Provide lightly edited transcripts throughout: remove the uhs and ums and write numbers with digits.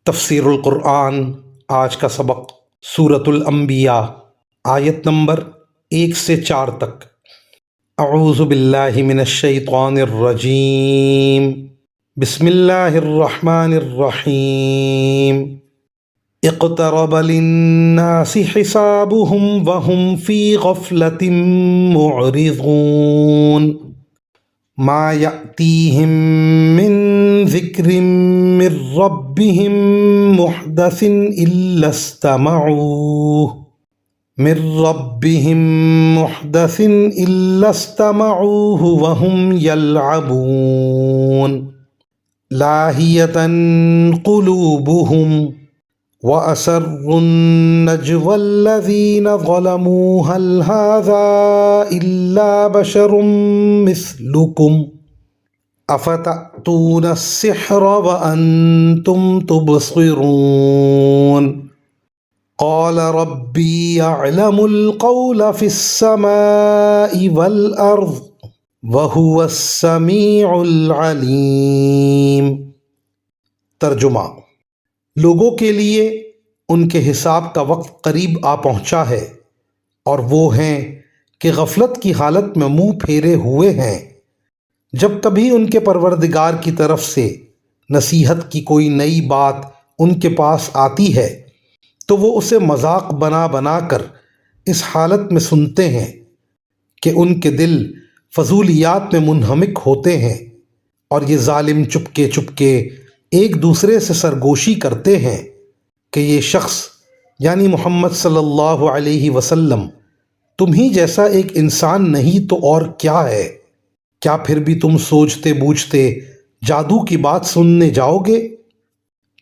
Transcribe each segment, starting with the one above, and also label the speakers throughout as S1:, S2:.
S1: تفسیر القرآن آج کا سبق سورۃ الانبیاء آیت نمبر 1 سے 4 تک۔ اعوذ باللہ من الشیطان الرجیم، بسم اللہ الرحمن الرحیم۔ اقترب للناس حسابهم وهم في غفلة معرضون، ما يأتيهم من ذکر من ربهم محدث إلا استمعوه وهم يلعبون، لاهية قلوبهم وأسروا النجوى الذين ظلموا هل هذا إلا بشر مثلكم افتأتون السحر وأنتم تبصرون، قال ربي يعلم القول في السماء والأرض وهو السميع العليم۔ ترجمہ: لوگوں کے لیے ان کے حساب کا وقت قریب آ پہنچا ہے، اور وہ ہیں کہ غفلت کی حالت میں منہ پھیرے ہوئے ہیں۔ جب کبھی ان کے پروردگار کی طرف سے نصیحت کی کوئی نئی بات ان کے پاس آتی ہے تو وہ اسے مذاق بنا بنا کر اس حالت میں سنتے ہیں کہ ان کے دل فضولیات میں منہمک ہوتے ہیں، اور یہ ظالم چپکے چپکے ایک دوسرے سے سرگوشی کرتے ہیں کہ یہ شخص یعنی محمد صلی اللہ علیہ وسلم تم ہی جیسا ایک انسان نہیں تو اور کیا ہے؟ کیا پھر بھی تم سوچتے بوجھتے جادو کی بات سننے جاؤ گے؟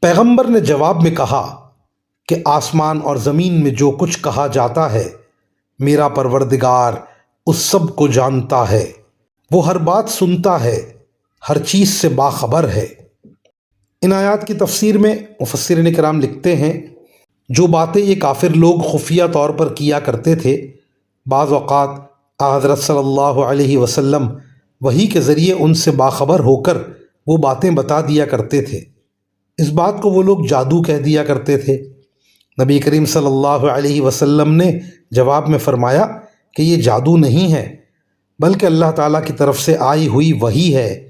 S1: پیغمبر نے جواب میں کہا کہ آسمان اور زمین میں جو کچھ کہا جاتا ہے میرا پروردگار اس سب کو جانتا ہے، وہ ہر بات سنتا ہے، ہر چیز سے باخبر ہے۔ ان آیات کی تفسیر میں مفسرین کرام لکھتے ہیں جو باتیں یہ کافر لوگ خفیہ طور پر کیا کرتے تھے، بعض اوقات حضرت صلی اللہ علیہ وسلم وحی کے ذریعے ان سے باخبر ہو کر وہ باتیں بتا دیا کرتے تھے۔ اس بات کو وہ لوگ جادو کہہ دیا کرتے تھے۔ نبی کریم صلی اللہ علیہ وسلم نے جواب میں فرمایا کہ یہ جادو نہیں ہے، بلکہ اللہ تعالیٰ کی طرف سے آئی ہوئی وحی ہے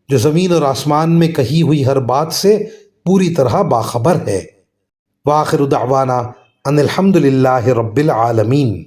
S1: جو زمین اور آسمان میں کہی ہوئی ہر بات سے پوری طرح باخبر ہے۔ وآخر دعوانا ان الحمد للہ رب العالمین۔